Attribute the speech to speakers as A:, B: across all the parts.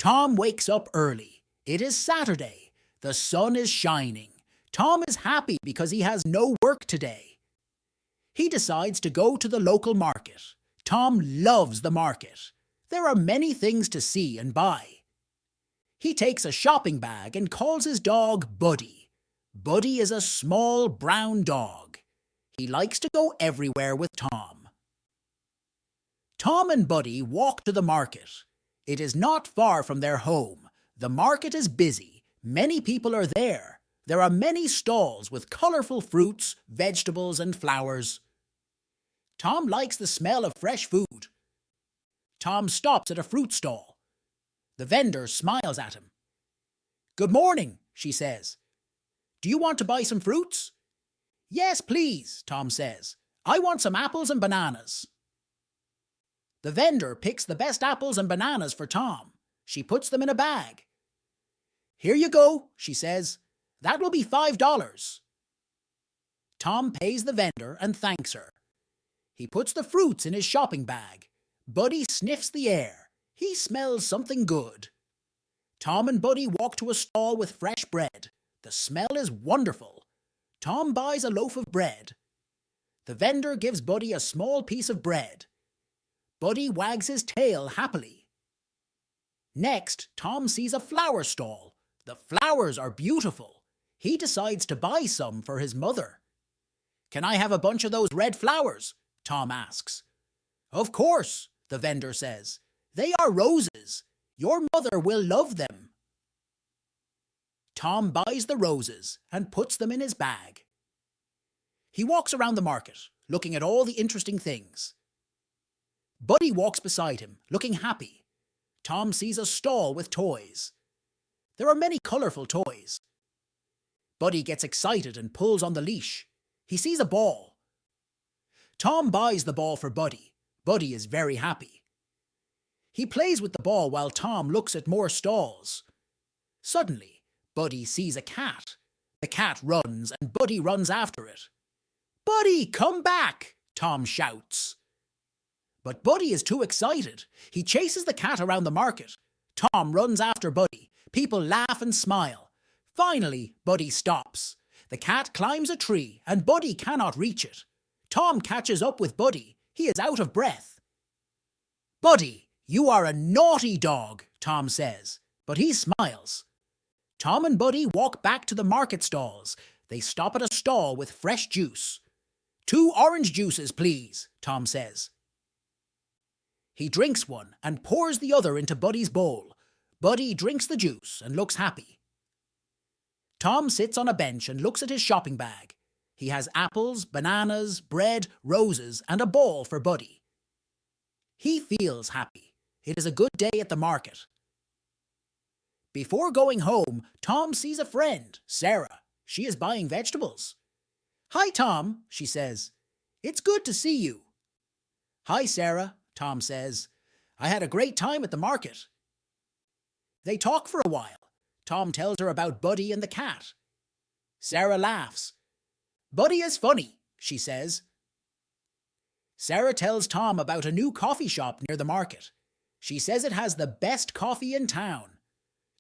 A: Tom wakes up early. It is Saturday. The sun is shining. Tom is happy because he has no work today. He decides to go to the local market. Tom loves the market. There are many things to see and buy. He takes a shopping bag and calls his dog Buddy. Buddy is a small brown dog. He likes to go everywhere with Tom. Tom and Buddy walk to the market. It is not far from their home. The market is busy. Many people are there. There are many stalls with colorful fruits, vegetables, and flowers. Tom likes the smell of fresh food. Tom stops at a fruit stall. The vendor smiles at him. "Good morning," she says. "Do you want to buy some fruits?" "Yes, please," Tom says. "I want some apples and bananas." The vendor picks the best apples and bananas for Tom. She puts them in a bag. "Here you go," she says. "That will be $5. Tom pays the vendor and thanks her. He puts the fruits in his shopping bag. Buddy sniffs the air. He smells something good. Tom and Buddy walk to a stall with fresh bread. The smell is wonderful. Tom buys a loaf of bread. The vendor gives Buddy a small piece of bread. Buddy wags his tail happily. Next, Tom sees a flower stall. The flowers are beautiful. He decides to buy some for his mother. "Can I have a bunch of those red flowers?" Tom asks. "Of course," the vendor says. "They are roses. Your mother will love them." Tom buys the roses and puts them in his bag. He walks around the market, looking at all the interesting things. Buddy walks beside him, looking happy. Tom sees a stall with toys. There are many colorful toys. Buddy gets excited and pulls on the leash. He sees a ball. Tom buys the ball for Buddy. Buddy is very happy. He plays with the ball while Tom looks at more stalls. Suddenly, Buddy sees a cat. The cat runs and Buddy runs after it. "Buddy, come back!" Tom shouts. But Buddy is too excited. He chases the cat around the market. Tom runs after Buddy. People laugh and smile. Finally, Buddy stops. The cat climbs a tree and Buddy cannot reach it. Tom catches up with Buddy. He is out of breath. "Buddy, you are a naughty dog," Tom says, but he smiles. Tom and Buddy walk back to the market stalls. They stop at a stall with fresh juice. "2 orange juices, please," Tom says. He drinks one and pours the other into Buddy's bowl. Buddy drinks the juice and looks happy. Tom sits on a bench and looks at his shopping bag. He has apples, bananas, bread, roses, and a ball for Buddy. He feels happy. It is a good day at the market. Before going home, Tom sees a friend, Sarah. She is buying vegetables. "Hi, Tom," she says. "It's good to see you." "Hi, Sarah," Tom says. "I had a great time at the market." They talk for a while. Tom tells her about Buddy and the cat. Sarah laughs. "Buddy is funny," she says. Sarah tells Tom about a new coffee shop near the market. She says it has the best coffee in town.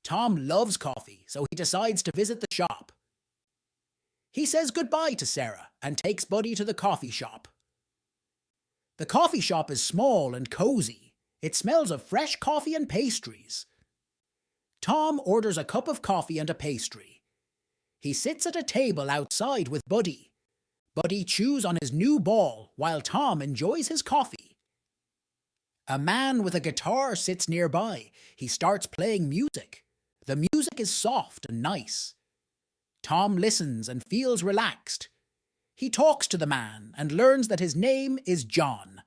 A: Tom loves coffee, so he decides to visit the shop. He says goodbye to Sarah and takes Buddy to the coffee shop. The coffee shop is small and cozy. It smells of fresh coffee and pastries. Tom orders a cup of coffee and a pastry. He sits at a table outside with Buddy. Buddy chews on his new ball while Tom enjoys his coffee. A man with a guitar sits nearby. He starts playing music. The music is soft and nice. Tom listens and feels relaxed. He talks to the man and learns that his name is John.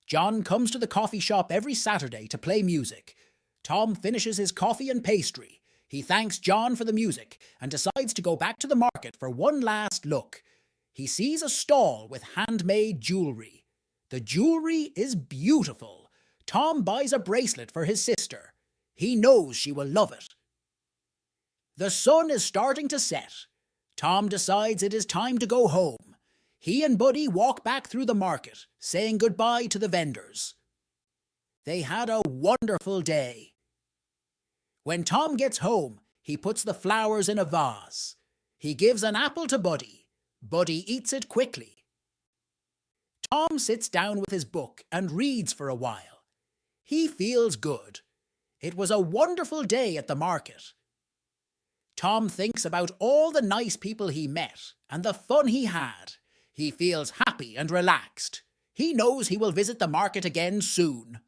A: John comes to the coffee shop every Saturday to play music. Tom finishes his coffee and pastry. He thanks John for the music and decides to go back to the market for one last look. He sees a stall with handmade jewelry. The jewelry is beautiful. Tom buys a bracelet for his sister. He knows she will love it. The sun is starting to set. Tom decides it is time to go home. He and Buddy walk back through the market, saying goodbye to the vendors. They had a wonderful day. When Tom gets home, he puts the flowers in a vase. He gives an apple to Buddy. Buddy eats it quickly. Tom sits down with his book and reads for a while. He feels good. It was a wonderful day at the market. Tom thinks about all the nice people he met and the fun he had. He feels happy and relaxed. He knows he will visit the market again soon.